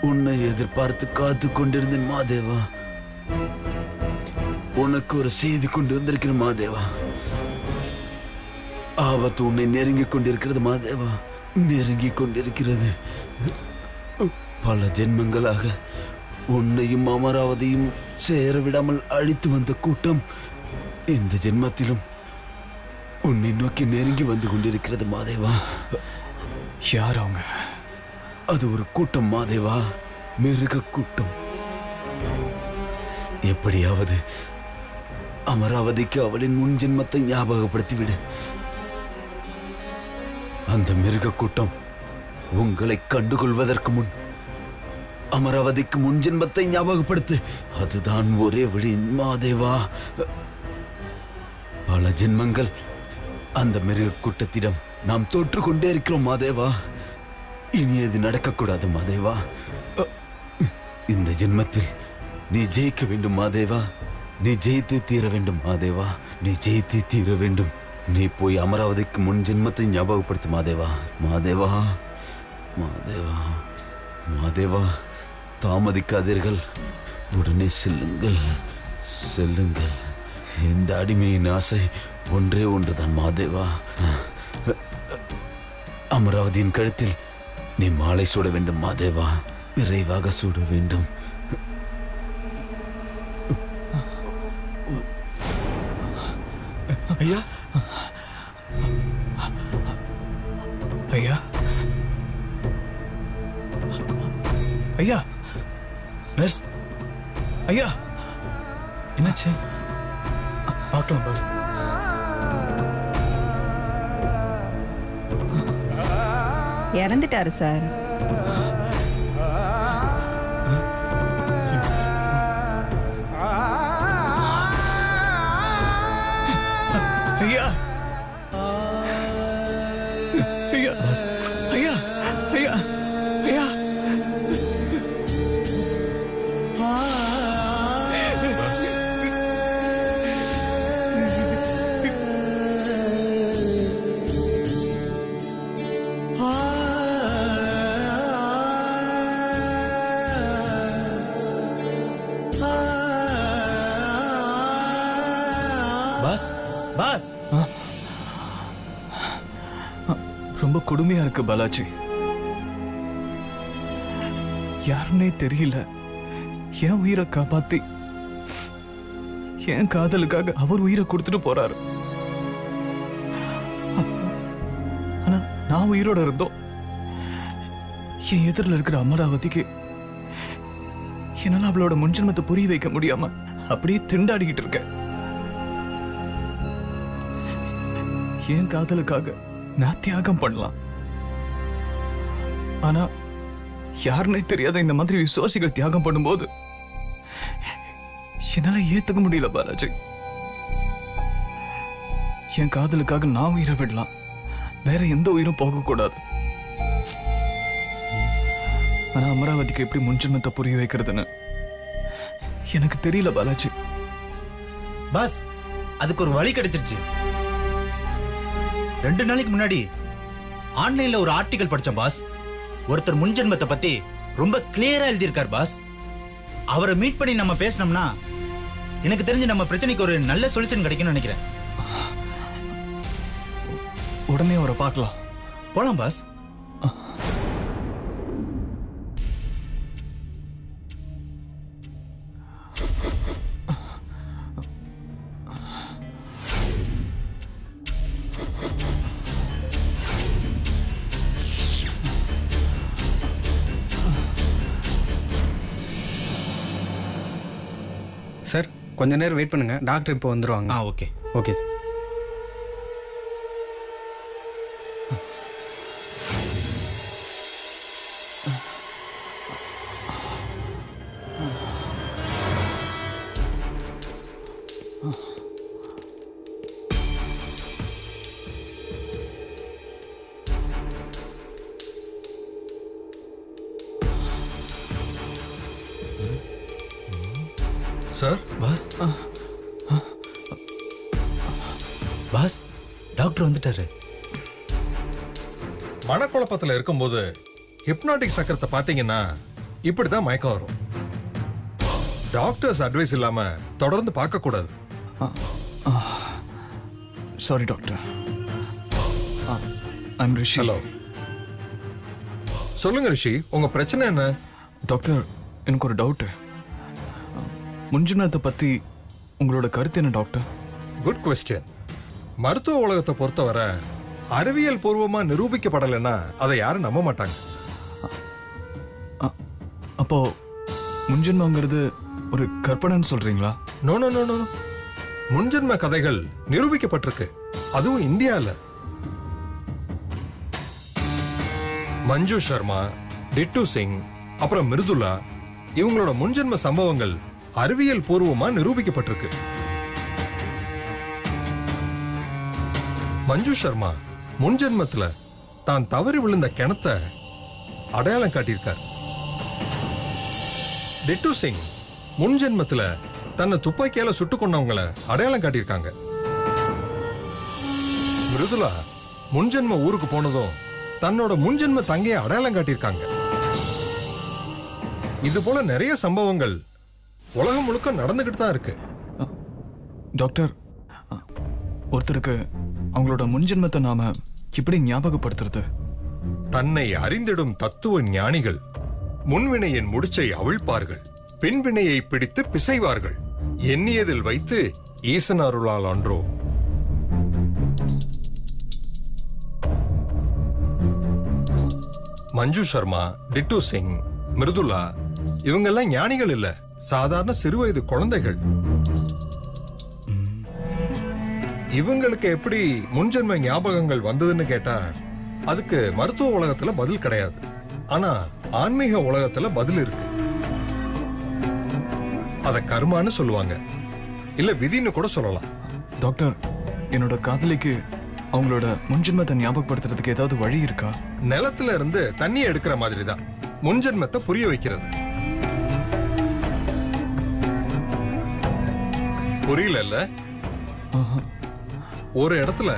உன்னை எதிர்பார்த்து காத்து கொண்டிருந்தேன் மாதேவா. உனக்கு ஒரு செய்தி கொண்டு வந்திருக்கிறேன் மாதேவா. ஆபத்து உன்னை நெருங்கி கொண்டிருக்கிறது மாதேவா, நெருங்கி கொண்டிருக்கிறது. பல ஜென்மங்களாக உன்னையும் அமராவதியும் சேர விடாமல் அழித்து வந்த கூட்டம் இந்த ஜென்மத்திலும் உன்னை நோக்கி நெருங்கி வந்து கொண்டிருக்கிறது மாதேவா. யார் அவங்க? அது ஒரு கூட்டம் மாதேவா, மிருக கூட்டம். எப்படியாவது அமராவதிக்கு அவளின் முன் ஜென்மத்தை ஞாபகப்படுத்திவிடு. அந்த மிருக கூட்டம் உங்களை கண்டுகொள்வதற்கு முன் அமராவதிக்கு முன் ஜென்மத்தை ஞாபகப்படுத்து. அதுதான் ஒரே வழி மாதேவா. பல ஜென்மங்கள் அந்த மிருக கூட்டத்திடம் நாம் தோற்று கொண்டே இருக்கிறோம் மாதேவா. இனி அது நடக்கக்கூடாது மாதேவா. இந்த ஜென்மத்தில் நீ ஜெயிக்க வேண்டும் மாதேவா. நீ ஜெயித்து தீர வேண்டும் மாதேவா. நீ ஜெயித்து தீர வேண்டும். நீ போய் அமராவதிக்கு முன் ஜென்மத்தை ஞாபகப்படுத்து மாதேவா. மாதேவா மாதேவா மாதேவா, தாமதிக்காதீர்கள், உடனே செல்லுங்கள் செல்லுங்கள். இந்த அடிமையின் ஆசை ஒன்றே ஒன்றுதான் மாதேவா. அமராவதியின் கழுத்தில் நீ மாலை சூட வேண்டும் மாதேவா, விரைவாக சூட வேண்டும். ஐயா ஐயா ஐயா, நர்ஸ் ஐயா, என்னாச்சு? பார்க்கலாம் பாஸ். இறந்துட்டாரு சார். ஐயா ஐயா பாஸ், ஐயா ஐயா ஐயா பாஸ். பாஸ் பாஸ், ரொம்ப கொடுமையா இருக்கு பாலாஜி. யாருன்னே தெரியல என் உயிரை காப்பாத்தி என் காதலுக்காக அவர் உயிரை கொடுத்துட்டு போறாரு. ஆனா நான் உயிரோட இருந்தோம் என் எதிரில் இருக்கிற அமராவதிக்கு என்னால அவளோட முன்ஜென்மத்தை புரிய வைக்க முடியாம அப்படியே திண்டாடிக்கிட்டு இருக்கேன். என் காதலுக்காக நான் தியாகம் பண்ணலாம், ஆனா யாருன்னே தெரியாத இந்த மாதிரி விசுவாசிகள் தியாகம் பண்ணும்போது என்னால ஏத்துக்க முடியல பாலாஜி. என் காதலுக்காக நான் உயிரை விடலாம், வேற எந்த உயிரும் போகக்கூடாது. ஆனா அமராவதிக்கு எப்படி முன்ஜென்மத்தை புரிய வைக்கிறதுன்னு எனக்கு தெரியல பாலாஜி. பாஸ், அதுக்கு ஒரு வழி கிடைச்சிருச்சு. 2 நாளைக்கு முன்னாடி ஆன்லைன்ல ஒரு ஆர்டிகல் படிச்சேன் பாஸ். ஒருத்தர் முன்ஜென்மத்தை பத்தி ரொம்ப கிளியரா எழுதியிருக்கார் பாஸ். அவரை மீட் பண்ணி நம்ம பேசணும்னா எனக்கு தெரிஞ்சு நம்ம பிரச்சனைக்கு ஒரு நல்ல சொல்யூஷன் கிடைக்கும்னு நினைக்கிறேன். உடனே அவரை பார்க்கலாம். போலாம் பாஸ். சார் கொஞ்ச நேரம் வெயிட் பண்ணுங்க, டாக்டர் இப்போ வந்துருவாங்க. Okay okay sir. Sir. Boss boss, doctor வந்துட்டாரு. மனக்குழப்பத்தில் இருக்கும்போது ஹிப்னாட்டிக் சக்கரத்தை பார்த்தீங்கன்னா இப்படிதான் மயக்கம் வரும். டாக்டர்ஸ் அட்வைஸ் இல்லாம தொடர்ந்து பார்க்க கூடாது. Sorry doctor. I'm Rishi. Hello, சொல்லுங்க ரிஷி, உங்க பிரச்சனை என்ன? டாக்டர், எனக்கு ஒரு டவுட்டு. முன்ஜென்மத்தை பத்தி உங்களோட கருத்து என்ன டாக்டர்? Good question. மருத்துவ உலகத்தை பொறுத்தவரை அறிவியல் பூர்வமா நிரூபிக்கப்படலைன்னா அதை யாரும் நம்ப மாட்டாங்க. அப்போ முன்ஜென்மங்கிறது ஒரு கற்பனைன்னு சொல்றீங்களா? நோ நோ நோ நோ, முன்ஜென்ம கதைகள் நிரூபிக்கப்பட்டிருக்கு, அதுவும் இந்தியால. மஞ்சு சர்மா, டிட்டு சிங், அப்புறம் மிருதுலா, இவங்களோட முன்ஜென்ம சம்பவங்கள் அறிவியல் பூர்வமா நிரூபிக்கப்பட்டிருக்கு. மஞ்சு சர்மா முன்ஜென்மத்துல தான் தவறி விழுந்த கிணத்த அடையாளம் காட்டியிருக்கார். டிட்டு சிங் முன்ஜென்மத்துல தன்னை துப்பாக்கியால சுட்டு கொண்டவங்களை அடையாளம் காட்டியிருக்காங்க. மிருதுலா முன்ஜென்ம ஊருக்கு போனதும் தன்னோட முன்ஜென்ம தங்கையை அடையாளம் காட்டியிருக்காங்க. இது போல நிறைய சம்பவங்கள் உலகம் முழுக்க நடந்துகிட்டு தான் இருக்கு. டாக்டர், ஒருத்தருக்கு அவங்களோட முன்ஜென்மத்தை நாம எப்படி ஞாபகப்படுத்துறது? தன்னை அறிந்திடும் தத்துவ ஞானிகள் முன்வினையின் முடிச்சை அவிழ்ப்பார்கள், பின்வினையை பிடித்து பிசைவார்கள், எண்ணியதில் வைத்து ஈசன் அருளால் அன்றோ. மஞ்சு சர்மா, டிட்டு சிங், மிருதுலா இவங்கெல்லாம் ஞானிகள் இல்ல, சாதாரண சிறுவயது குழந்தைகள். இவங்களுக்கு எப்படி முன்ஜென்ம ஞாபகங்கள் வந்ததுன்னு கேட்டா அதுக்கு மருத்துவ உலகத்துல பதில் கிடையாது. ஆனா ஆன்மீக உலகத்துல பதில் இருக்கு. அத கர்மான்னு சொல்லுவாங்க, இல்ல விதின்னு கூட சொல்லலாம். டாக்டர், என்னோட காதலிக்கு அவங்களோட முன்ஜென்மத்தை ஞாபகப்படுத்துறதுக்கு ஏதாவது வழி இருக்கா? நிலத்துல இருந்து தண்ணி எடுக்கிற மாதிரி தான் முன்ஜென்மத்தை புரிய வைக்கிறது. புரியல? ஒரு இடத்துல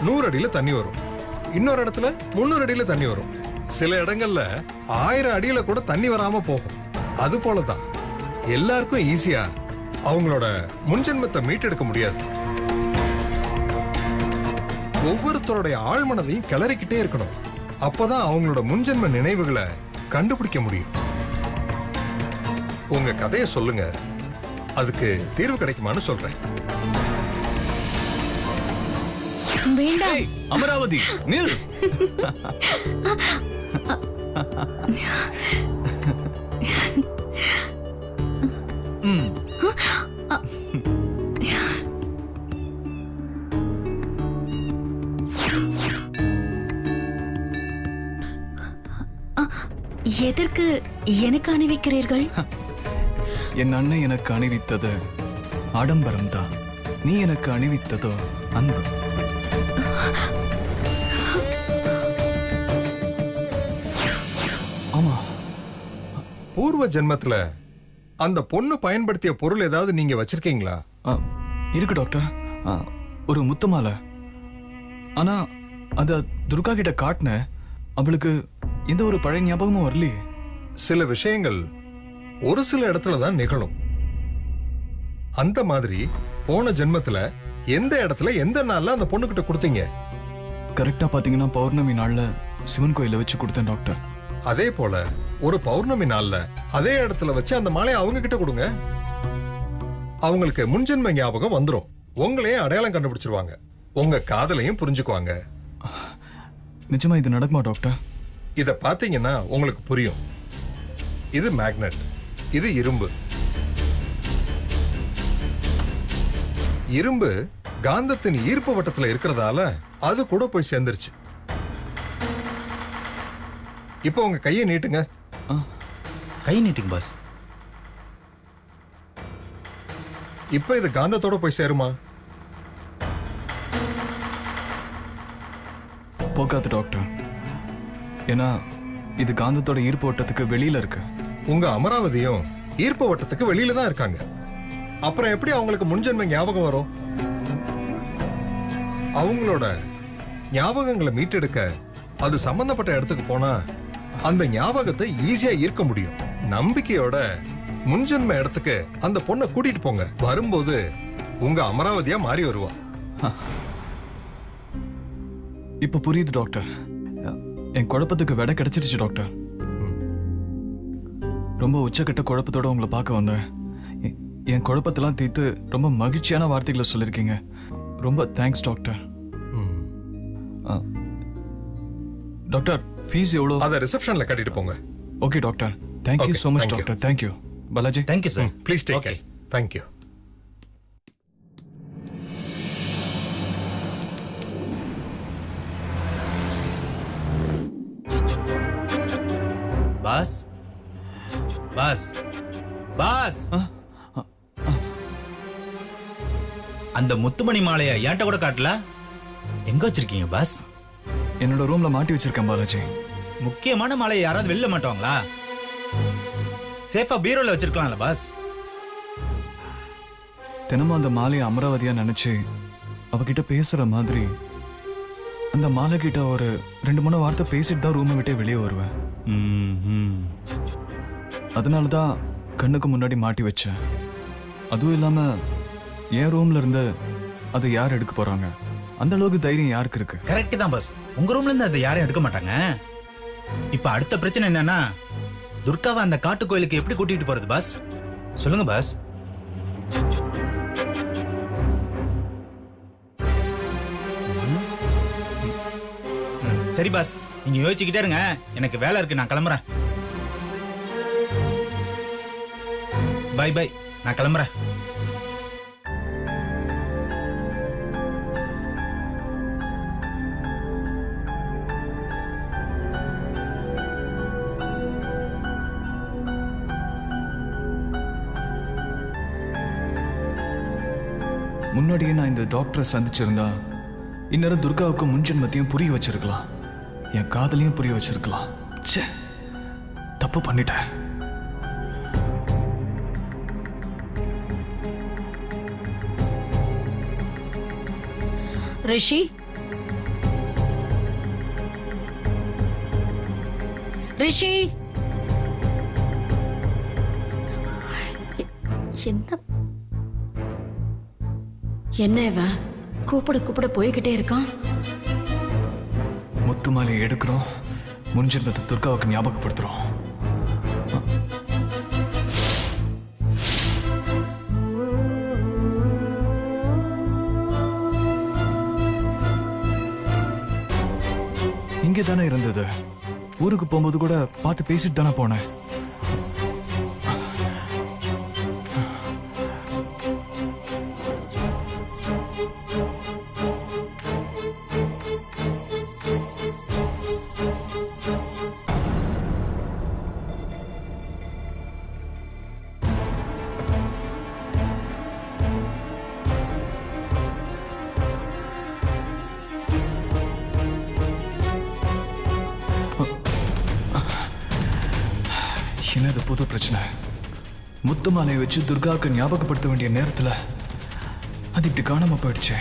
100 அடியில தண்ணி வரும், இன்னொரு இடத்துல 300 அடியில தண்ணி வரும், சில இடங்கள்ல 1000 அடியில கூட தண்ணி வராம போகும். அது போலதான் எல்லாருக்கும் ஈஸியா அவங்களோட முன்ஜென்மத்தை மீட்டெடுக்க முடியாது. ஒவ்வொருத்தருடைய ஆழ்மனதையும் கிளறிக்கிட்டே இருக்கணும், அப்பதான் அவங்களோட முன்ஜென்ம நினைவுகளை கண்டுபிடிக்க முடியும். உங்க கதையை சொல்லுங்க, அதுக்கு தீர்வு கிடைக்குமான்னு சொல்றேன். வேண்டாம். அமராவதி, நில். எதற்கு எனக்கு அணிவிக்கிறீர்கள்? என் அண்ணன் எனக்கு அணிவித்தது ஆடம்பரம் தான், நீ எனக்கு அணிவித்ததோ அன்பு. ஆமா, பூர்வ ஜென்மத்துல அந்த பொண்ணு பயன்படுத்திய பொருள் ஏதாவது நீங்க வச்சிருக்கீங்களா? இருக்கு டாக்டர். ஒரு முத்து மாலை. ஆனா அத துர்கா கிட்ட காட்டின, அவளுக்கு எந்த ஒரு பழைய ஞாபகமும் வரலையே. சில விஷயங்கள் ஒரு சில இடத்துல தான் நிகழும். அந்த மாதிரி போன ஜென்மத்துல எந்த இடத்துல எந்த நாள்ல அந்த பொண்ணு கிட்ட கொடுத்தீங்க? கரெக்டா பாத்தீங்கன்னா பௌர்ணமி நாள்ல சிவன் கோயில வச்சு கொடுத்தேன் டாக்டர். அதே போல ஒரு பௌர்ணமி நாள்ல அதே இடத்துல வச்சு அந்த மாலையை அவங்க கிட்ட கொடுங்க. அவங்களுக்கு முன்ஜென்ம ஞாபகம் வந்துரும், உங்களையே அடையாளம் கண்டுபிடிச்சிருவாங்க, உங்க காதலையும் புரிஞ்சுக்குவாங்க. நிஜமா இது நடக்குமா டாக்டர்? இத பாத்தீங்கன்னா உங்களுக்கு புரியும். இது மேக்னெட், இது இரும்பு. இரும்பு காந்தத்தின் ஈர்ப்பு வட்டத்துல இருக்கிறதால அது கூட போய் சேர்ந்துருச்சு. இப்போ உங்க கையை நீட்டுங்க. கை நீட்டுங்க பாஸ். இப்ப இது காந்தத்தோட போய் சேருமா? போகாது டாக்டர். ஏன்னா இது காந்தத்தோட ஈர்ப்பு வட்டத்துக்கு வெளியில இருக்கு. உங்க அமராவதியும் ஈர்ப்பு வட்டத்துக்கு வெளியில தான் இருக்காங்க. அப்புறம் எப்படி அவங்களுக்கு முன்ஜென்ம ஞாபகம் வரும்? அவங்களோட ஞாபகங்களை மீட்டெடுக்க அது சம்பந்தப்பட்ட இடத்துக்கு போனா அந்த ஞாபகத்தை ஈஸியா ஈர்க்க முடியும். நம்பிக்கையோட முன்ஜென்ம இடத்துக்கு அந்த பொண்ணை கூட்டிட்டு போங்க. வரும்போது உங்க அமராவதியா மாறி வருவா. இப்ப புரியுது டாக்டர். என் குழப்பத்துக்கு விடை கிடைச்சிருச்சு டாக்டர். ரொம்ப உச்சக்கட்ட குழப்பத்தோட உங்களை பார்க்க வந்தேன். என் குழப்பத்தெல்லாம் தீர்த்து ரொம்ப மகிழ்ச்சியான வார்த்தைகளை சொல்லியிருக்கீங்க. ரொம்ப தேங்க்ஸ் டாக்டர். டாக்டர் ஃபீஸ் எவ்வளோ? அதை ரிசப்ஷன்ல கட்டிட்டு போங்க. Okay doctor. Thank you so much thank you. Doctor. Thank you Balaji. Thank you sir. Please take care. Thank you. Boss boss boss அந்த முத்துமணி மாலையை ஏன்ட்ட கூட காட்டல. எங்க வச்சிருக்கீங்க பாஸ்? என்னோட ரூம்ல மாட்டி வச்சிருக்கேன் பாலாஜி. முக்கியமான மாலையை யாராவது வெளில மாட்டுவாங்களா? சேஃபா பீரோல வச்சிருக்கலாம்ல பாஸ்? தினமும் அந்த மாலையை அமராவதியா நினைச்சு அவகிட்ட பேசுற மாதிரி அந்த மாலை கிட்ட ஒரு 2-3 வார்த்தை பேசிட்டு தான் ரூமை விட்டே வெளியே வருவேன். அதனால தான் கண்ணுக்கு முன்னாடி மாட்டி வச்சேன். அதுவும் இல்லாம என் ரூம்ல இருந்து அதை யார் எடுக்க போறாங்க? அந்த அளவுக்கு தைரியம் யாருக்கு இருக்கு? கரெக்ட் தான் பாஸ். உங்க ரூம்ல இருந்து அதை யாரும் எடுக்க மாட்டாங்க. இப்ப அடுத்த பிரச்சனை என்னன்னா, துர்காவை அந்த காட்டு கோயிலுக்கு எப்படி கூட்டிட்டு போறது பாஸ்? சொல்லுங்க பாஸ். சரி பாஸ், நீங்க யோசிச்சுக்கிட்டே இருங்க. எனக்கு வேலை இருக்கு, நான் கிளம்புறேன். பை பை, நான் கிளம்புறேன். முன்னாடியே நான் இந்த டாக்டரை சந்திச்சிருந்தா இந்நேரம் துர்காவுக்கு முன்ஜென்மத்தையும் புரிய வச்சிருக்கலாம், என் காதலையும் புரிய வச்சிருக்கலாம். ச்சே, தப்பு பண்ணிட்டேன். ரிஷி, ரிஷி, என்ன என்ன இவன் கூப்பிட கூப்பிட போய்கிட்டே இருக்கான்? முத்து மாலையை எடுக்கிறோம், முன்ஜென்மத்தை துர்காவுக்கு ஞாபகப்படுத்துறோம். இங்கே தானே இருந்தது. ஊருக்கு போகும்போது கூட பார்த்து பேசிட்டு தானே போனேன். என்னது புது பிரச்சனை? முத்து மாலையை வச்சு துர்காவுக்கு ஞாபகப்படுத்த வேண்டிய நேரத்தில் அது இப்படி காணாம போயிடுச்சு.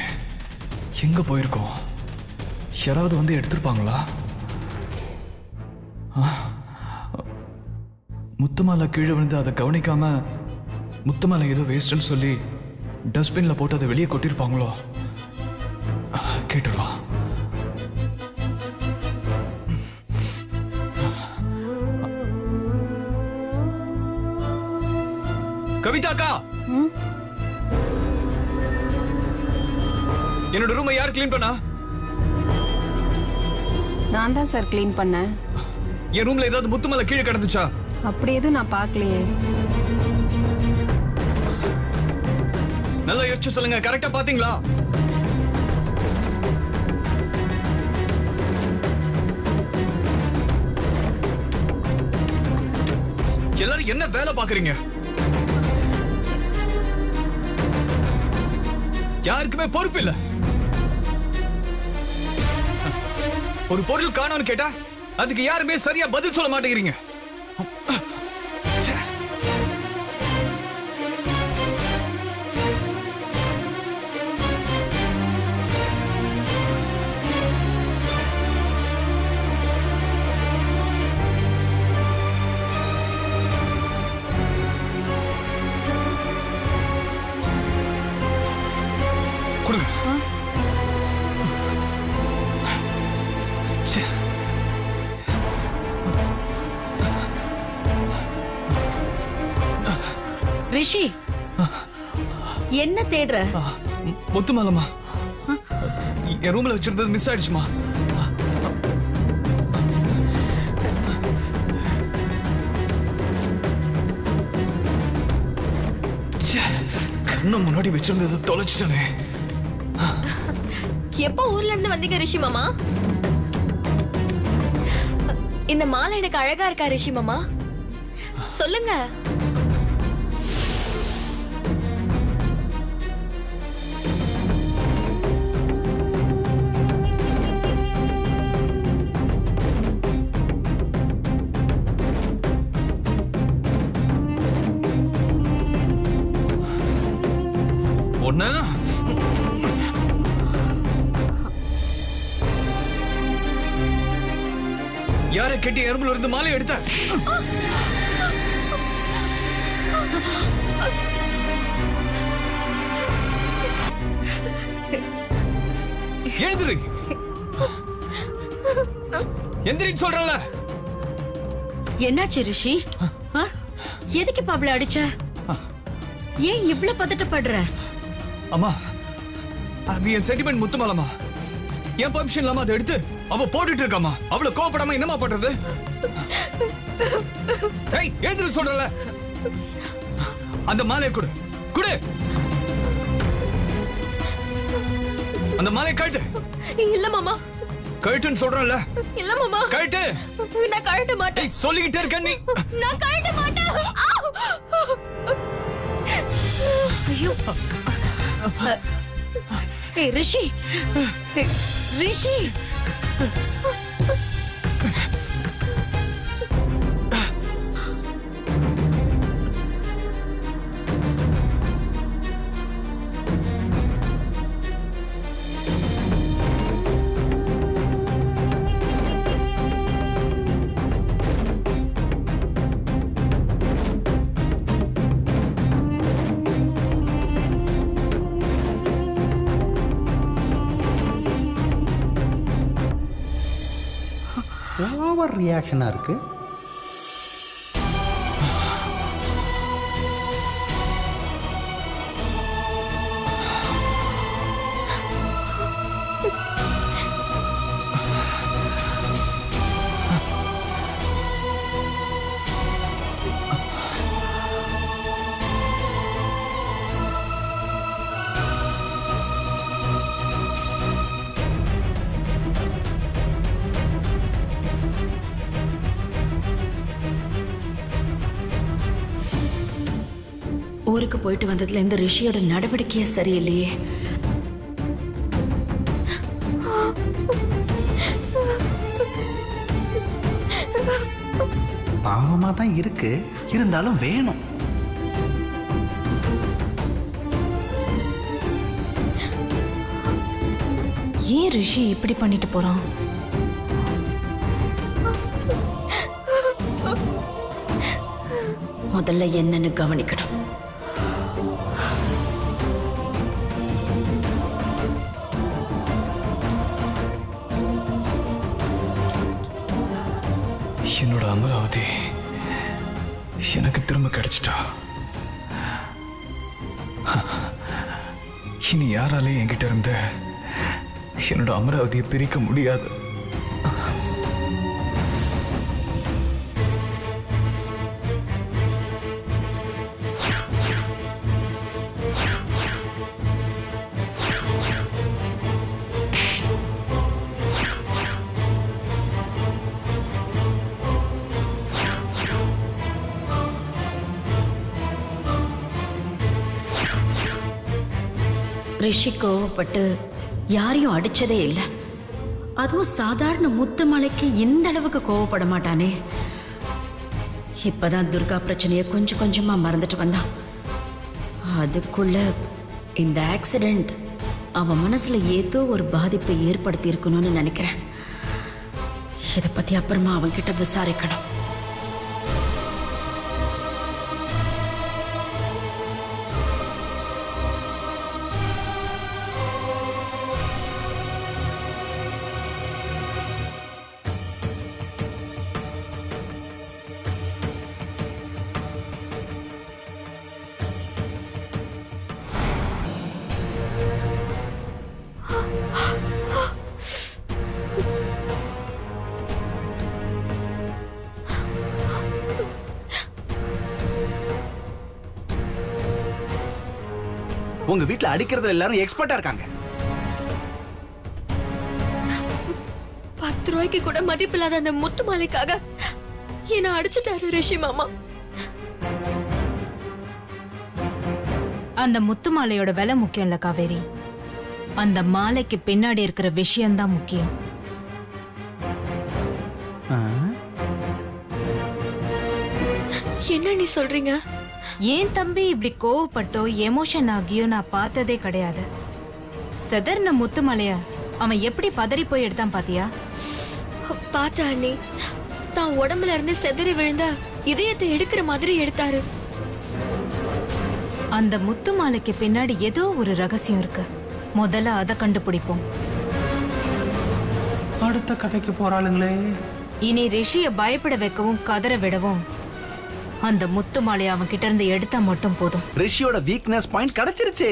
எங்க போயிருக்கோம்? யாராவது வந்து எடுத்திருப்பாங்களா? முத்துமாலை கீழே விழுந்து அதை கவனிக்காம முத்துமாலை ஏதோ வேஸ்ட்னு சொல்லி டஸ்ட்பின்ல போட்டு அதை வெளியே கொட்டிருப்பாங்களோ? கேட்டுடலாம். கவிதாக்கா, என்னோட ரூமை யார் கிளீன் பண்ணா? நான் தான் சார் கிளீன் பண்ணேன். என் ரூம்ல ஏதாவது முத்துமலை கீழே கிடந்துச்சா? அப்படி எதுவும் நான் பார்க்கலையே. நல்லா யோசிச்சு சொல்லுங்க, கரெக்டா பாத்தீங்களா? எல்லாரும் என்ன வேலை பாக்குறீங்க? யாருக்குமே பொறுப்பு இல்ல. ஒரு பொருள் காணோம்னு கேட்டா அதுக்கு யாருமே சரியா பதில் சொல்ல மாட்டேங்கிறீங்க. ரிஷி என்ன தேடுற? முத்து மாலமா என் ரூம்ல வச்சிருந்தது மிஸ் ஆயிடுச்சுமா. கண்ணு முன்னாடி வச்சிருந்தது தொலைச்சிட்டனே. எப்போ ஊர்ல இருந்து வந்தீங்க ரிஷி மாமா? இந்த மாலை எனக்கு அழகா இருக்கா ரிஷி மாமா? சொல்லுங்க. ஒண்ணு யாரை கெட்டி எறும்புல இருந்து மாலை எடுத்த? எழுந்திரி, எந்திரின்னு சொல்றல. என்னாச்சு ரிஷி? எதுக்கு இப்ப அவளை அடிச்ச? ஏன் இவ்ளோ பதட்டப்படுற? அம்மா, அது என் சென்டிமெண்ட் முத்துமாலமா. என் பர்மிஷன் இல்லாம அதை எடுத்து அவ போட்டுட்டு இருக்காமா. அவளை கோவப்படாம என்னமா பண்றது? ஏய், எழுந்திரு சொல்றல. அந்த மாலையை கொடு, கொடு. அந்த மாலையை கழட்டு. இல்ல மாமா. கழட்டுன்னு சொல்றல. இல்ல மாமா. கழட்டு. நான் கழட்ட மாட்டேன். ஏய், சொல்லிக்கிட்டே இருக்க நீ. நான் கழட்ட மாட்டேன். ஐயோ. ஏய் ரிஷி, ரிஷி. ஓவர் ரியாக்ஷனா இருக்கு. ஊருக்கு போயிட்டு வந்ததுல இந்த ரிஷியோட நடவடிக்கையே சரியில்லையே. பாவமா தான் இருக்கு, இருந்தாலும் வேணும். ஏன் ரிஷி இப்படி பண்ணிட்டு போறான்? முதல்ல என்னன்னு கவனிக்கணும். என்னோட அமராவதி எனக்கு திரும்ப கிடைச்சிட்டா. இனி யாராலையும் என்கிட்ட இருந்து என்னோட அமராவதியை பிரிக்க முடியாது. ரிஷி கோவப்பட்டு யாரையும் அடிச்சதே இல்லை. அதுவும் சாதாரண முத்து மலைக்கு இந்த அளவுக்கு கோவப்பட மாட்டானே. இப்பதான் துர்கா பிரச்சனையை கொஞ்சம் கொஞ்சமா மறந்துட்டு வந்தான். அதுக்குள்ள இந்த ஆக்சிடென்ட் அவன் மனசுல ஏதோ ஒரு பாதிப்பை ஏற்படுத்தி இருக்கணும்னு நினைக்கிறேன். இதை பத்தி அப்புறமா அவன்கிட்ட விசாரிக்கணும். உங்க வீட்ல அடிக்கிறதுல எல்லாரும் எக்ஸ்பர்ட்டா இருக்காங்க. 10 ரூபாய்க்கு கூட மதிப்பில்லாத அந்த முத்து மாலைக்காக என்ன அடிச்சுட்டாரு ரிஷி மாமா. அந்த முத்து மாலையோட விலை முக்கியம் இல்ல காவேரி, அந்த மாலைக்கு பின்னாடி இருக்கிற விஷயம்தான் முக்கியம். என்ன நீ சொல்றீங்க? ஏன் தம்பி இப்படி கோவப்பட்டோ எமோஷன் ஆகியோ நான் பார்த்ததே கிடையாது. செதர்ன முத்து மாலைய அவன் எப்படி பதறி போய் எடுத்தான் பாத்தியா? பாத்தா அண்ணி, தான் உடம்புல இருந்து செதறி விழுந்த இதயத்தை எடுக்கிற மாதிரி எடுத்தாரு. அந்த முத்து மாலைக்கு பின்னாடி ஏதோ ஒரு ரகசியம் இருக்கு. முதல்ல அதை கண்டுபிடிப்போம். அடுத்த கதைக்கு போறாளுங்களே. இனி ரிஷிய பயப்பட வைக்கவும் கதற விடவும் அந்த முத்து மாலையை அவன் கிட்ட இருந்து எடுத்தா மட்டும் போதும். ரிஷியோட வீக்னஸ் பாயிண்ட் கிடைச்சிருச்சு.